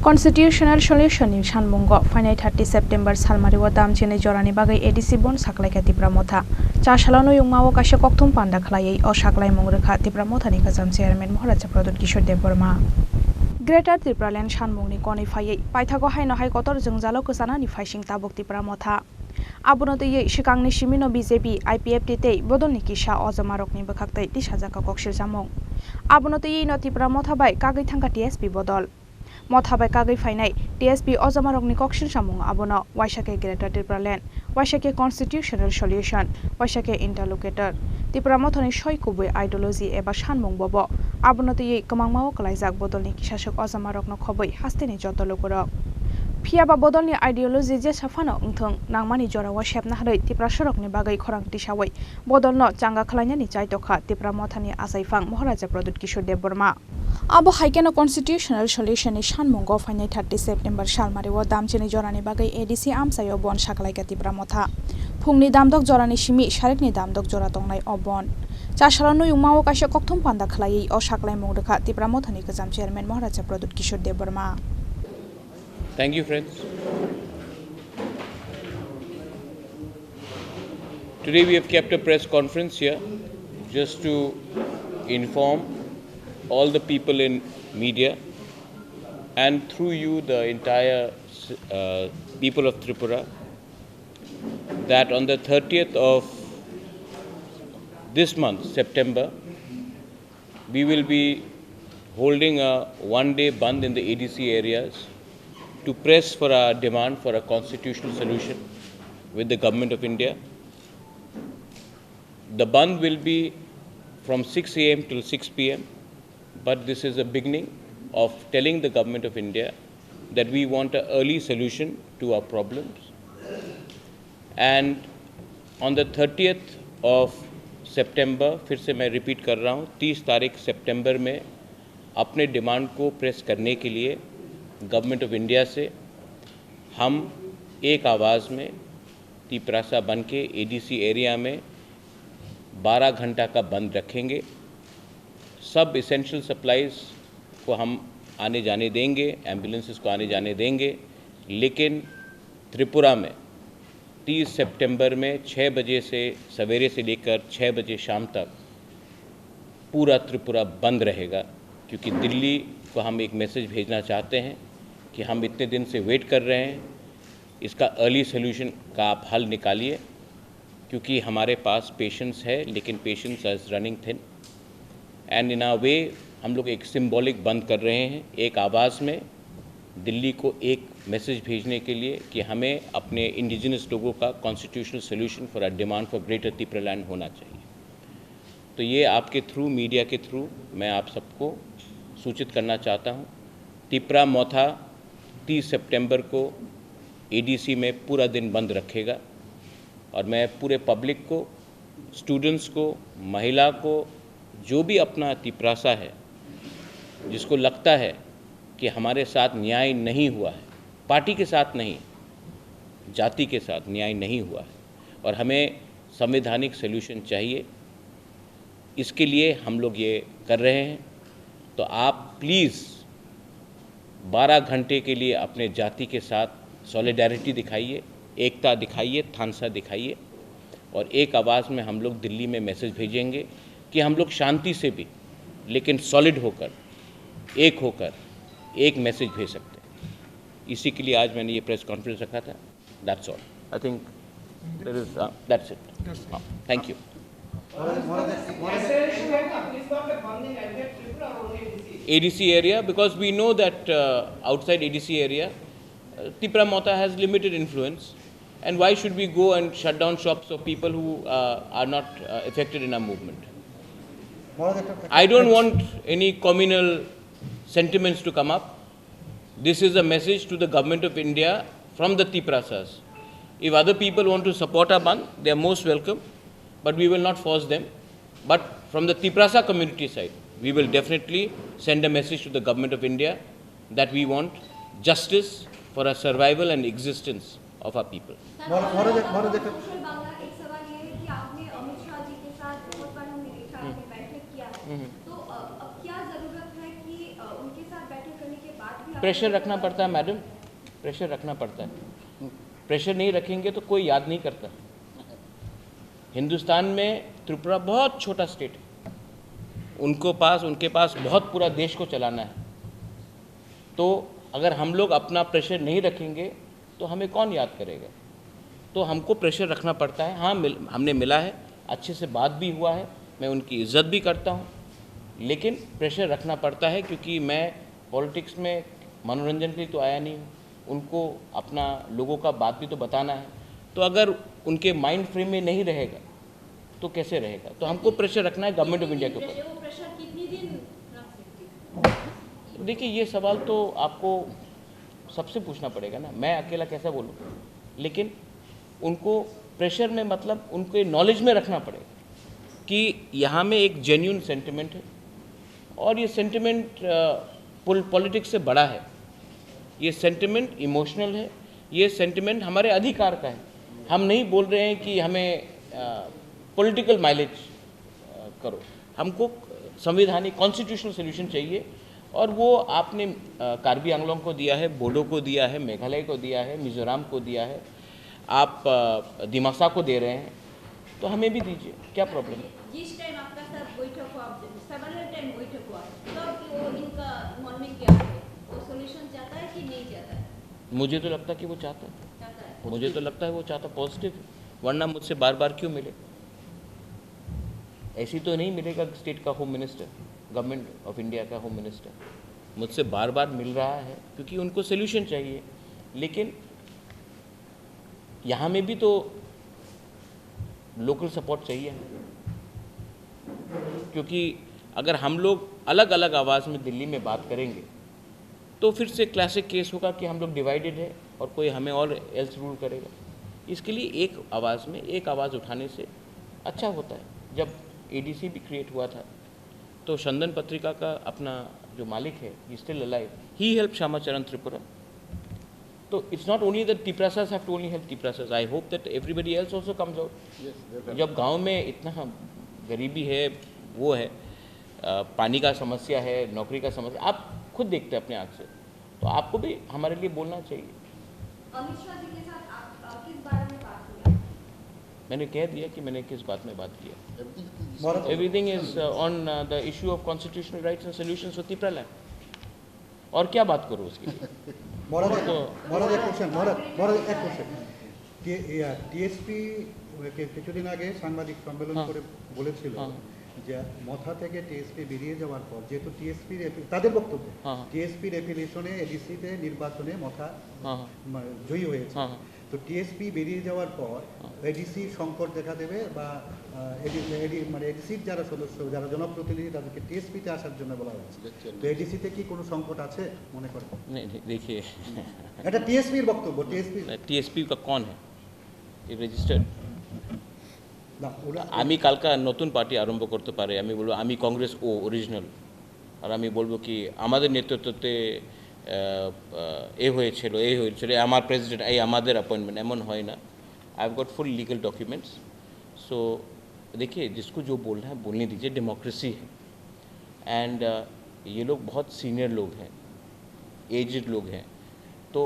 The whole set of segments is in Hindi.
Constitutional Solution ni Shanmungo Final 30 September Salmariwa Damchini Jorani Bagai ADC Bon Saklai Katipra Motha Chashalano Yungmao Kasha Koktum Panda Klai or Shaklai Mongrekha Tipra Motha ni Kazam Chairman Mohacha Product Kishore Deborma Greater Tripraland Shanmungni Konifai Paithago Haino Hai Kotor Jungzalo Kusana ni Fishing Tabok Tipra Motha Abunote Shikangni Shimino BJP IPF Tite Bodoniki Sha Ozamarokni Bakaktai Tishazaka Kokshir Jamong Abunote Notipra Motha by Kagi Tanga TSP Bodol Mothabai Kagi Fainai, TSP Ozamarokni Kokshir Jamung Abono, Waishake Greater Tripraland, Waishake Constitutional Solution, Waishake Interlocutor, Tipramothoni Shoikubwe Ideology Eba Shanmung Bobo, Abonote Kamangmao Kalaisak Bodolni Kishashok Ozamarokno Koboi, Hastini Jotolokuro. Piaba Bodolni Ideology Jesafano Untung, Nangmani Jora Washep Nahre, Tiprashorokni Bagai Korang Tishaway, Bodolno, Changa Kalanyani Chaitoka, Tipramothani Asaifang, Mohoraja Product Kishore Deborma. Abo Haikeno Constitutional Solution is Shanmungo Final 30 September Shalmariwa Damchini Jorani Bagai ADC Amsayo Bon Shaklai Katipra Motha Pungni Damdok Jorani Shimi Sharikni Damdok Joratongnai Obon Chashalano Yungmao Kasha Koktum Panda Klai or Shaklai Mongrekha Tipra Mothani Kazam Chairman Mohoracha Product Kishore Deborma. Thank you, friends. Today we have kept a press conference here just to inform all the people in media and through you the entire people of Tripura that on the 30th of this month, September, we will be holding a one-day bandh in the ADC areas to press for our demand for a constitutional solution with the Government of India. The bandh will be from 6 a.m. till 6 p.m. But this is a beginning of telling the Government of India that we want an early solution to our problems. And on the 30th of September, फिर से मैं repeat कर रहा हूँ, 30 तारीख सितंबर में अपने डिमांड को प्रेस करने के लिए गवर्नमेंट ऑफ इंडिया से हम एक आवाज़ में तिपरासा बन के एडीसी एरिया में 12 घंटा का बंद रखेंगे। सब एसेंशियल सप्लाईज़ को हम आने जाने देंगे, एम्बुलेंसेस को आने जाने देंगे, लेकिन त्रिपुरा में 30 सितंबर में 6 बजे से सवेरे से लेकर 6 बजे शाम तक पूरा त्रिपुरा बंद रहेगा, क्योंकि दिल्ली को हम एक मैसेज भेजना चाहते हैं कि हम इतने दिन से वेट कर रहे हैं, इसका अर्ली सोल्यूशन का आप हल निकालिए, क्योंकि हमारे पास पेशेंट्स है लेकिन patients is running thin and in a way हम लोग एक सिंबॉलिक बंद कर रहे हैं, एक आवाज़ में दिल्ली को एक मैसेज भेजने के लिए कि हमें अपने इंडिजिनस लोगों का constitutional solution for a demand for greater Tripuraland होना चाहिए। तो ये आपके थ्रू, मीडिया के थ्रू मैं आप सबको सूचित करना चाहता हूँ। त्रिपुरा मोथा 30 सितंबर को एडीसी में पूरा दिन बंद रखेगा और मैं पूरे पब्लिक को, स्टूडेंट्स को, महिला को, जो भी अपना तिपरासा है, जिसको लगता है कि हमारे साथ न्याय नहीं हुआ है, पार्टी के साथ नहीं, जाति के साथ न्याय नहीं हुआ है और हमें संवैधानिक सॉल्यूशन चाहिए, इसके लिए हम लोग ये कर रहे हैं। तो आप प्लीज़ 12 घंटे के लिए अपने जाति के साथ सॉलिडारिटी दिखाइए, एकता दिखाइए, थानसा दिखाइए और एक आवाज़ में हम लोग दिल्ली में मैसेज भेजेंगे कि हम लोग शांति से भी लेकिन सॉलिड होकर, एक होकर एक मैसेज भेज सकते हैं। इसी के लिए आज मैंने ये प्रेस कॉन्फ्रेंस रखा था। That's all. I think that's it. Thank you. ADC area, because we know that outside ADC area, Tripura Motha has limited influence, and why should we go and shut down shops of people who are not affected in our movement? I don't want any communal sentiments to come up. This is a message to the Government of India from the Tiprasas. If other people want to support our bandh, they are most welcome, but we will not force them. But from the Tiprasa community side, we will definitely send a message to the Government of India that we want justice for our survival and existence of our people. Pressure रखना पड़ता है मैडम, प्रेशर रखना पड़ता है। प्रेशर नहीं रखेंगे तो कोई याद नहीं करता। हिंदुस्तान में त्रिपुरा बहुत छोटा स्टेट है, उनके पास बहुत पूरा देश को चलाना है। तो अगर हम लोग अपना प्रेशर नहीं रखेंगे तो हमें कौन याद करेगा? तो हमको प्रेशर रखना पड़ता है। हाँ, हमने मिला है, अच्छे से बात भी हुआ है, मैं उनकी इज्जत भी करता हूँ, लेकिन प्रेशर रखना पड़ता है क्योंकि मैं पॉलिटिक्स में मनोरंजन के लिए तो आया नहीं हूँ। उनको अपना लोगों का बात भी तो बताना है। तो अगर उनके माइंड फ्रेम में नहीं रहेगा तो कैसे रहेगा? तो हमको प्रेशर रखना है गवर्नमेंट ऑफ इंडिया के ऊपर। देखिए, ये सवाल तो आपको सबसे पूछना पड़ेगा ना, मैं अकेला कैसा बोलूँ? लेकिन उनको प्रेशर में मतलब उनके नॉलेज में रखना पड़ेगा कि यहाँ में एक जेन्युइन सेंटिमेंट है और ये सेंटिमेंट पॉलिटिक्स से बड़ा है। ये सेंटिमेंट इमोशनल है, ये सेंटिमेंट हमारे अधिकार का है। हम नहीं बोल रहे हैं कि हमें पॉलिटिकल माइलेज करो, हमको संवैधानिक कॉन्स्टिट्यूशनल सोल्यूशन चाहिए। और वो आपने कार्बी आंगलोंग को दिया है, बोडो को दिया है, मेघालय को दिया है, मिजोरम को दिया है, आप दिमासा को दे रहे हैं, तो हमें भी दीजिए, क्या प्रॉब्लम है? जिस टाइम आपका साथ बैठक हुआ, सेवरल टाइम बैठक हुआ, तब वो इनका मन में क्या है? वो सॉल्यूशन चाहता है कि नहीं चाहता है? मुझे तो लगता है कि वो चाहता है, मुझे तो लगता है वो चाहता पॉजिटिव, वरना मुझसे बार बार क्यों मिले? ऐसी तो नहीं मिलेगा स्टेट का home minister, government of India का होम मिनिस्टर मुझसे बार बार मिल रहा है क्योंकि उनको सोल्यूशन चाहिए। लेकिन यहाँ में भी तो लोकल सपोर्ट चाहिए, क्योंकि अगर हम लोग अलग अलग आवाज़ में दिल्ली में बात करेंगे तो फिर से क्लासिक केस होगा कि हम लोग डिवाइडेड है और कोई हमें और एल्स रूल करेगा। इसके लिए एक आवाज़ में एक आवाज़ उठाने से अच्छा होता है। जब एडीसी भी क्रिएट हुआ था तो चंदन पत्रिका का अपना जो मालिक है, he still alive, he help Shyamacharan Tripura. तो it's not only that Tiprasas have to only help Tiprasas, I hope that everybody else also comes out. जब गांव में इतना गरीबी है, वो है, पानी का समस्या है, नौकरी का समस्या, आप खुद देखते हैं अपने आँख से, तो आपको भी हमारे लिए बोलना चाहिए। अमित शाह जी के साथ आप किस बारे में बात किया? मैंने कह दिया कि मैंने किस बात में बात किया। Everything is on the issue of constitutional rights and solutions for Tripura land. और क्या बात करूँ उसकी? টিএসপি কিছুদিন আগে সাংবাদিক সম্মেলন করে বলেছিল যে মথা থেকে টিএসপি বেরিয়ে যাওয়ার পর, যেহেতু টিএসপি তাদের বক্তব্য টিএসপি রেফিলেশনে এডিসিতে নির্বাচনে মথা জয়ী হয়েছে, তো টিএসপি বেরিয়ে যাওয়ার পর এডিসি সংকট দেখা দেবে বা মানে এডিসির যারা সদস্য, যারা জনপ্রতিনিধি, তাদেরকে টিএসপিতে আসার জন্য বলা হয়েছে। তো এডিসিতে কি কোনো সংকট আছে মনে করেন? देखिए, এটা টিএসপির বক্তব্য। টিএসপি का कौन है? ये रजिस्टर्ड। না, ওরা আমি কালকা নতুন পার্টি আরম্ভ করতে পারে, আমি বলবো আমি কংগ্রেস ও অরিজিনাল, আর আমি বলবো কি আমাদের নেতৃত্বে হয়েছিল, আমার প্রেসিডেন্ট, এই আমাদের अपॉइंटमेंट, এমন হয় না। I have got full legal documents. So देखिए, जिसको जो बोलना है बोलने दीजिए, डेमोक्रेसी है। एंड ये लोग बहुत सीनियर लोग हैं, एजड लोग हैं, तो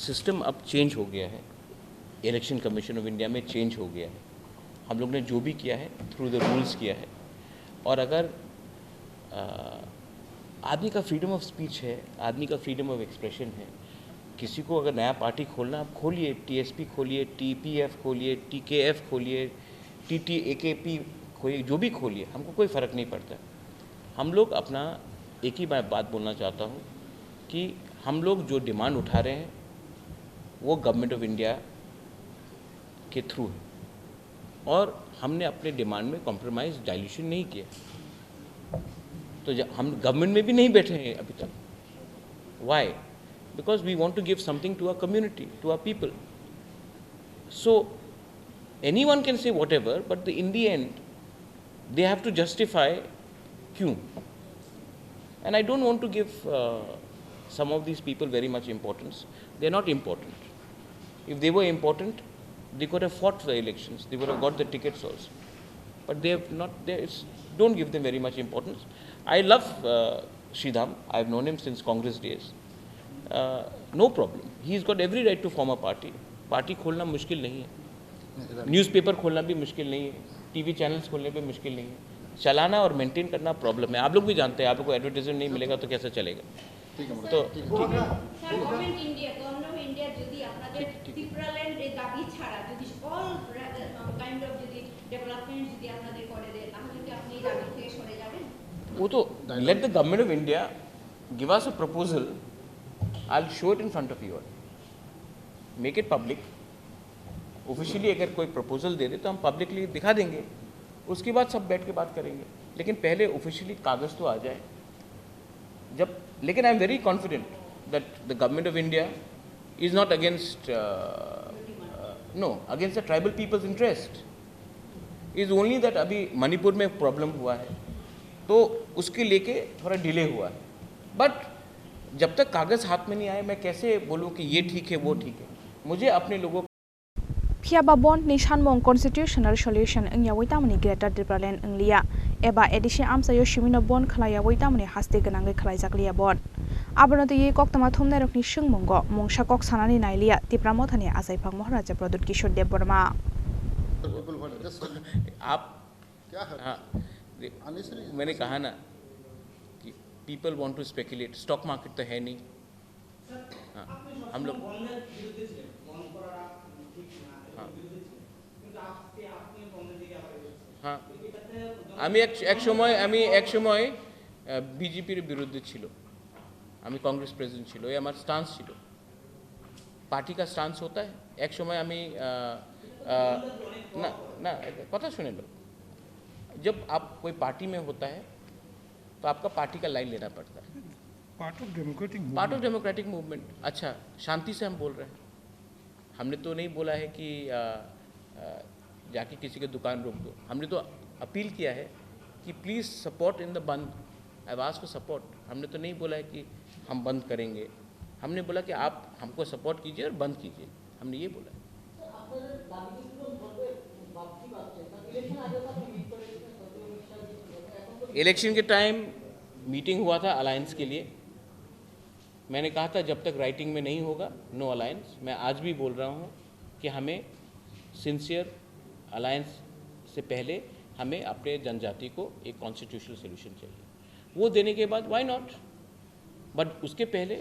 सिस्टम अब चेंज हो गया है, इलेक्शन कमीशन ऑफ इंडिया में चेंज हो गया है। हम लोग ने जो भी किया है थ्रू द रूल्स किया है। और अगर आदमी का फ्रीडम ऑफ स्पीच है, आदमी का फ्रीडम ऑफ एक्सप्रेशन है, किसी को अगर नया पार्टी खोलना, आप खोलिए, टीएसपी खोलिए, टीपीएफ खोलिए, टीकेएफ खोलिए, टीटीएकेपी खोलिए, जो भी खोलिए, हमको कोई फ़र्क नहीं पड़ता। हम लोग अपना एक ही बात बोलना चाहता हूँ कि हम लोग जो डिमांड उठा रहे हैं वो गवर्नमेंट ऑफ इंडिया के थ्रू है, और हमने अपने डिमांड में कॉम्प्रोमाइज़ डाइल्यूशन नहीं किया। तो हम गवर्नमेंट में भी नहीं बैठे हैं अभी तक। Why? Because we want to give something to our community, to our people. So anyone can say whatever, but in the end they have to justify क्यों। And I don't want to give some of these people very much importance. They are not important. If they were important, they could have fought for the elections, they would have got the tickets also. But they have not. Don't give them very much importance. I love Sridham. I have known him since Congress days. No problem, he is got every right to form a party. Party खोलना मुश्किल नहीं है, न्यूज़पेपर खोलना भी मुश्किल नहीं है, टीवी चैनल्स खोलने भी मुश्किल नहीं है. चलाना और मेंटेन करना प्रॉब्लम है. आप लोग भी जानते हैं, आप लोग को एडवर्टाइजमेंट नहीं मिलेगा तो कैसे चलेगा. तो স্যার গভর্নমেন্ট ইন্ডিয়া যদি আপনাদের ত্রিপুরাল্যান্ড এর দাবি ছাড়া যদি অল কাইন্ড অফ যদি ডেভেলপমেন্ট যদি আপনাদের করে দেয় তাহলে কি আপনি এই দাবি থেকে সরে যাবেন? वो तो let the government of India give us a proposal, I will show it in front of you all, make it public. Officially अगर कोई प्रपोजल दे दे तो हम पब्लिकली दिखा देंगे, उसके बाद सब बैठ के बात करेंगे. लेकिन पहले ऑफिशियली कागज़ तो आ जाए जब. लेकिन I am very confident that the government of India is not against no against the tribal people's interest. Is only that अभी मणिपुर में प्रॉब्लम हुआ है तो उसके लेके थोड़ा डिले हुआ है. बट जब तक कागज़ हाथ में नहीं आए मैं कैसे बोलूँ कि ये ठीक है वो ठीक है. मुझे अपने लोगों Phiaba bond ni shanmong constitutional solution engya waitamani greater Tripuraland englia eba edition amsa yoshimino bond khlaya waitamani haste ganangai khlai jakliya bond abonoti ye koktama thumnai rokni singmongo mongsa kok sanani nailia Tipramothani asai phang Maharaja Pradut Kishore Dev Burma. आप हाँ, मैंने कहा ना कि people want to speculate. Stock market तो है नहीं. हाँ, हम लोग हाँ আমি এক সময় বিজেপির বিরুদ্ধে ছিল, আমি কংগ্রেস প্রেসিডেন্ট ছিল, ये हमारा स्टांस ছিল. पार्टी का स्टांस होता है. एक समय আমি ना ना कथा सुने लो, जब आप कोई पार्टी में होता है तो आपका पार्टी का लाइन लेना पड़ता है. Part of democratic movement. अच्छा, शांति से हम बोल रहे हैं. हमने तो नहीं बोला है कि जाके किसी की दुकान रोक दो. हमने तो अपील किया है कि प्लीज़ सपोर्ट इन द बंद. I was for support. हमने तो नहीं बोला है कि हम बंद करेंगे. हमने बोला कि आप हमको सपोर्ट कीजिए और बंद कीजिए. हमने ये बोला. इलेक्शन के टाइम मीटिंग हुआ था अलायंस के लिए. मैंने कहा था जब तक राइटिंग में नहीं होगा नो अलायंस. मैं आज भी बोल रहा हूँ कि हमें सिंसियर अलायंस से पहले हमें अपने जनजाति को एक कॉन्स्टिट्यूशनल सोल्यूशन चाहिए. वो देने के बाद व्हाई नॉट, बट उसके पहले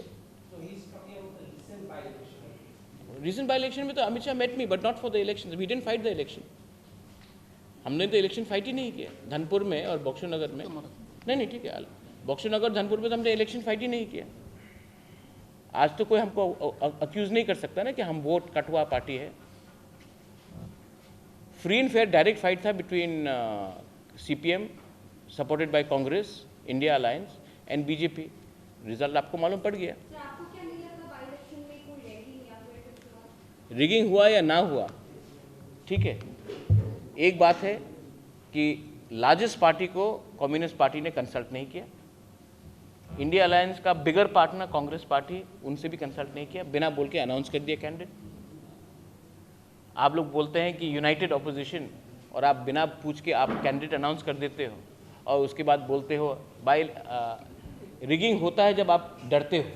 रीजन बाय इलेक्शन में तो Amit Shah met me but not for the election. We didn't fight the election. हमने तो इलेक्शन फाइट ही नहीं किया. धनपुर में और बक्सर नगर में नहीं ठीक है, बक्सर नगर धनपुर में तो हमने इलेक्शन फाइट ही नहीं किया. आज तो कोई हमको अक्यूज नहीं कर सकता ना कि हम वोट कटवा पार्टी है. Free and fair direct fight था between CPM supported by Congress, India alliance and BJP. Result आपको मालूम पड़ गया. रिगिंग हुआ या ना हुआ, ठीक है. एक बात है कि लार्जेस्ट पार्टी को कम्युनिस्ट पार्टी ने कंसल्ट नहीं किया. इंडिया अलायंस का बिगर पार्टनर कांग्रेस पार्टी, उनसे भी कंसल्ट नहीं किया. बिना बोल के अनाउंस कर दिया कैंडिडेट. आप लोग बोलते हैं कि यूनाइटेड ऑपोजिशन, और आप बिना पूछ के आप कैंडिडेट अनाउंस कर देते हो और उसके बाद बोलते हो बाय रिगिंग होता है जब आप डरते हो.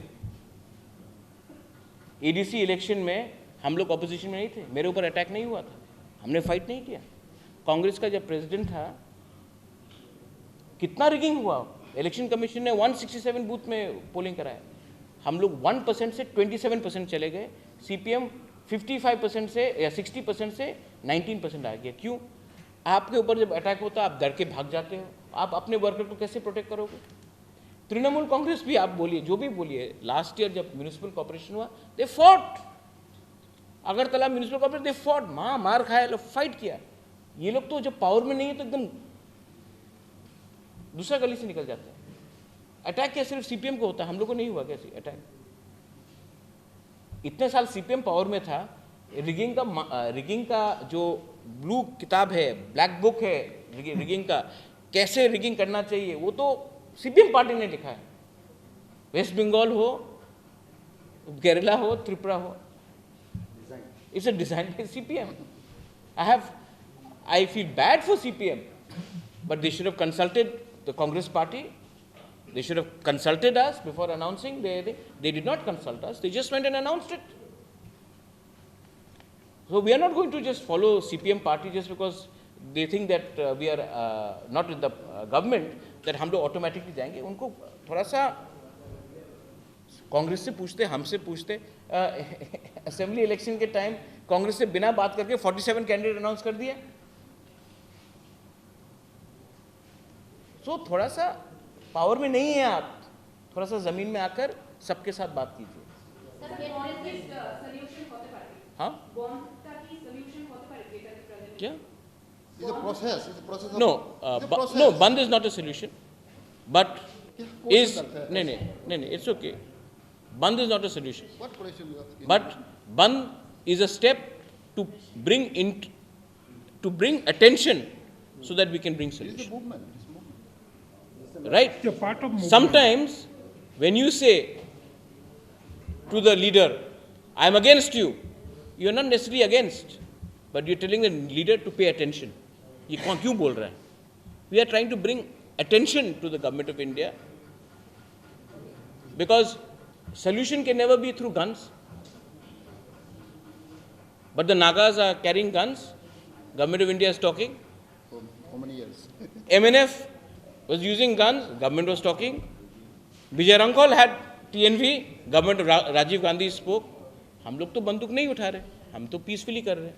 एडीसी इलेक्शन में हम लोग ऑपोजिशन में नहीं थे, मेरे ऊपर अटैक नहीं हुआ था, हमने फाइट नहीं किया. कांग्रेस का जब प्रेसिडेंट था कितना रिगिंग हुआ. इलेक्शन कमीशन ने 167 बूथ में पोलिंग कराया. हम लोग 1% से 27% चले गए. सीपीएम 55% से या 60% से 19% आ गया. क्यों? आपके ऊपर जब अटैक होता है आप डर के भाग जाते हो. आप अपने वर्कर को कैसे प्रोटेक्ट करोगे? तृणमूल कांग्रेस भी आप बोलिए, जो भी बोलिए, लास्ट ईयर जब म्यूनिसिपल कॉर्पोरेशन हुआ they fought. Agartala municipal corporation they fought. मार खाया, लोग फाइट किया. ये लोग तो जब पावर में नहीं है तो एकदम दूसरा गली से निकल जाते हैं. अटैक क्या सिर्फ सीपीएम को होता है, हम लोग को नहीं हुआ कैसे अटैक? इतने साल सीपीएम पावर में था. रिगिंग का जो ब्लू किताब है, ब्लैक बुक है रिगिंग का, कैसे रिगिंग करना चाहिए, वो तो सीपीएम पार्टी ने लिखा है. वेस्ट बंगाल हो, केरला हो, त्रिपुरा हो, it's a design by CPM. I feel bad for CPM, but they should have consulted the Congress party They should have consulted us before announcing. They did not consult us. They just went and announced it. So we are not going to just follow CPM party just because they think that we are not with the government, that हम लोग automatically जाएंगे. उनको थोड़ा सा कांग्रेस से पूछते, हमसे पूछते. असेंबली इलेक्शन के टाइम कांग्रेस से बिना बात करके 47 कैंडिडेट अनाउंस कर दिया. So थोड़ा सा पावर में नहीं है आप, थोड़ा सा जमीन में आकर सबके साथ बात कीजिए. हाँ क्या? It's a process. It's a process of. No, It's a process. no, band is not a solution, but Yeah, of course is it's not. no, it's okay. Band is not a solution, What question you asking? but band is a step to bring attention so that we can bring It is a solution, movement. It's a movement. right? You're part of movement. Sometimes when you say to the leader, I am against you, you are not necessarily against, but you're telling the leader to pay attention. ये कौन क्यों बोल रहा है? We are trying to bring attention to the government of India because solution can never be through guns. But the Nagas are carrying guns. Government of India is talking. For how many years? MNF was using guns. Government was talking. Vijay Rankol had TNV. Government of Rajiv Gandhi spoke. हम लोग तो बंदूक नहीं उठा रहे, हम तो पीसफुली कर रहे हैं.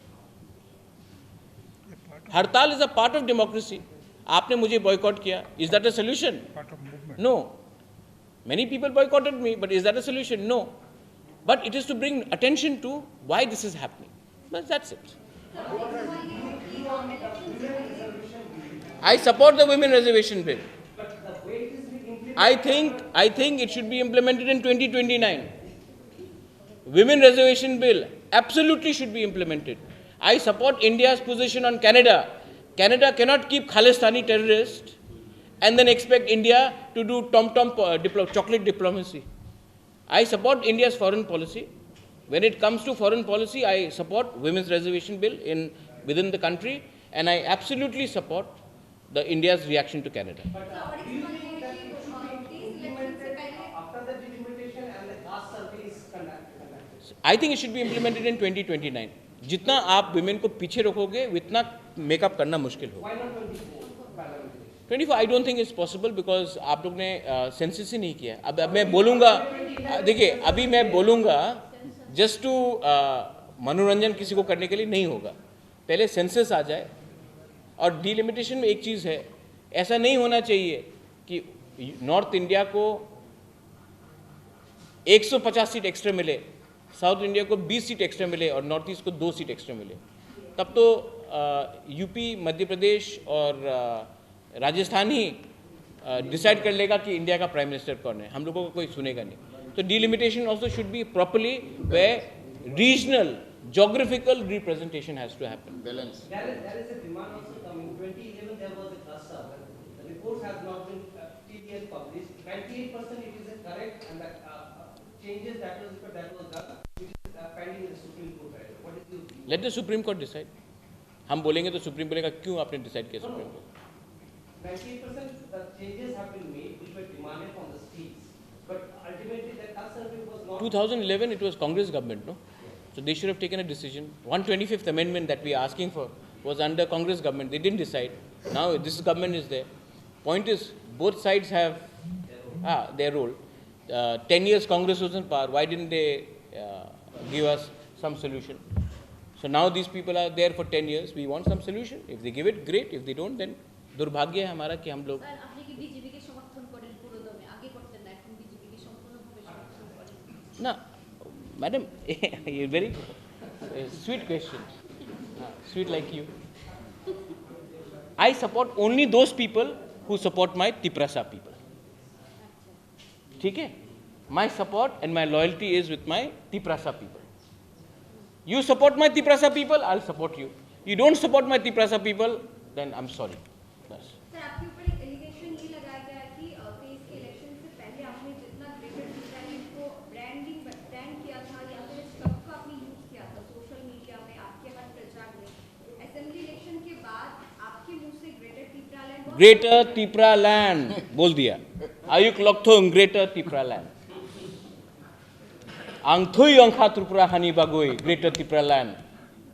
हड़ताल is a part of democracy. आपने मुझे बॉयकॉट किया, is that a solution? Part of movement. No. Many people boycotted me, but is that a solution? No. But it is to bring attention to why this is happening. But that's it. I support the women reservation bill. I think it should be implemented in 2029. Women reservation bill absolutely should be implemented. I support India's position on Canada. Canada cannot keep Khalistani terrorists and then expect India to do tom-tom chocolate diplomacy. I support India's foreign policy. When it comes to foreign policy, I support women's reservation bill within the country, and I absolutely support the India's reaction to Canada. After the delimitation and the caste survey is conducted. I think it should be implemented in 2029. जितना आप women को पीछे रखोगे, उतना मेकअप करना मुश्किल होगा. Why not 24 parliamentary? 24 I don't think it's possible because आप लोग ने सेंसस ही नहीं किया. अब मैं बोलूँगा, देखिए अभी मैं बोलूँगा जस्ट टू मनोरंजन किसी को करने के लिए नहीं होगा. पहले सेंसस आ जाए. और डिलिमिटेशन में एक चीज़ है, ऐसा नहीं होना चाहिए कि नॉर्थ इंडिया को 150 सीट एक्स्ट्रा मिले, साउथ इंडिया को 20 सीट एक्स्ट्रा मिले और नॉर्थ ईस्ट को 2 सीट एक्स्ट्रा मिले. तब तो यूपी, मध्य प्रदेश और राजस्थान ही डिसाइड कर लेगा कि इंडिया का प्राइम मिनिस्टर कौन है. हम लोगों को कोई सुनेगा नहीं. तो delimitation also should be properly where regional geographical representation has to happen. Balance. There is a demand also coming. 2011 there was a caste survey. The reports have not been till yet published. 98% it is correct and the changes that was done it is pending in the Supreme Court. What is your view? Let the Supreme Court decide. हम बोलेंगे तो सुप्रीम बोलेगा क्यों आपने डिसाइड किया supreme court. 98% the changes have been made which were demanded from the states. But ultimately the caste survey was not. 2011 it was Congress government, no? So they should have taken a decision. 125th amendment that we are asking for was under Congress government. They didn't decide. Now this government is there. Point is, both sides have their role. 10 years Congress was in power. Why didn't they give us some solution? So now these people are there for 10 years. We want some solution. If they give it, great. If they don't, then दुर्भाग्य है हमारा कि हम लोग. স্যার আপনি কি বিজেপিকে সমর্থন করেন পুরোদমে? আগে করতেন না, এখন বিজেপিকে সম্পূর্ণভাবে সমর্থন করেন? No, madam, very sweet question. Sweet like you. I support only those people who support my Tiprasa people. ठीक है? My support and my loyalty is with my Tiprasa people. You support my Tiprasa people, I'll support you. You don't support my Tiprasa people, then I'm sorry. बस. सर आपके ऊपर एक एलिगेशन ये लगाया गया है कि तेईस के इलेक्शन से पहले आपने जितना ग्रेटर टैलेंट को ब्रांड किया था या फिर स्टफ को आपने यूज किया था सोशल मीडिया में, आपके हर प्रचार में, असेंबली इलेक्शन के बाद आपके मुंह से greater Tipra land Greater Tipra land बोल दिया. Ayuk Lokthong Greater Tripura Land. Angthui Angkha Tripura Hani Bagoi Greater Tripura Land.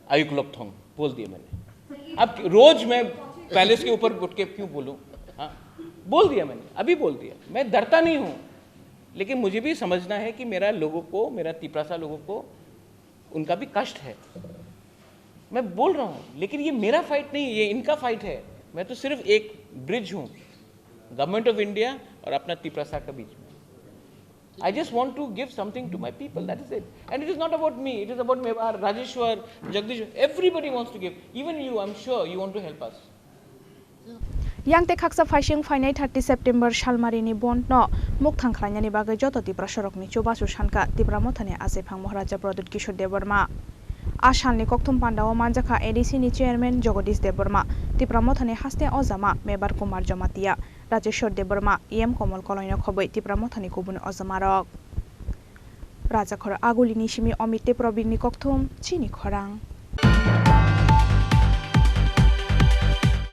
Ayuk Lokthong बोल दिया मैंने. अब रोज मैं पैलेस के ऊपर उठ के क्यों बोलूं? हाँ, बोल दिया मैंने, अभी बोल दिया. मैं डरता नहीं हूं, लेकिन मुझे भी समझना है कि मेरा लोगों को, मेरा तिपरासा लोगों को, उनका भी कष्ट है. मैं बोल रहा हूं, लेकिन ये मेरा फाइट नहीं, ये इनका फाइट है. मैं तो सिर्फ एक ब्रिज हूं गवर्नमेंट ऑफ इंडिया और अपना तिपरासा के बीच में. I just want to give something to my people, that is it. And it is not about me, it is about Mewar, Rajeshwar, Jagdish, everybody wants to give. Even you, I'm sure you want to help us. Yang te khaksa faising fainai 30 September Shalmari ni bond no muk thangkhlanya ni bagai joto tipra sorok ni chubasu shanka tipra mothane ase phang Maharaja Pradut Kishore Devarma. Ashal ni kokthum pandao manjaka ADC ni chairman Jagadish Devarma, tipra mothane haste ozama Mebar Kumar Jamatia, Rajeshwar Devarma, EM Komal Koloino khoboi tipra mothane kubun ozamarok. Raja khora aguli ni shimi omite probini kokthum chini khorang.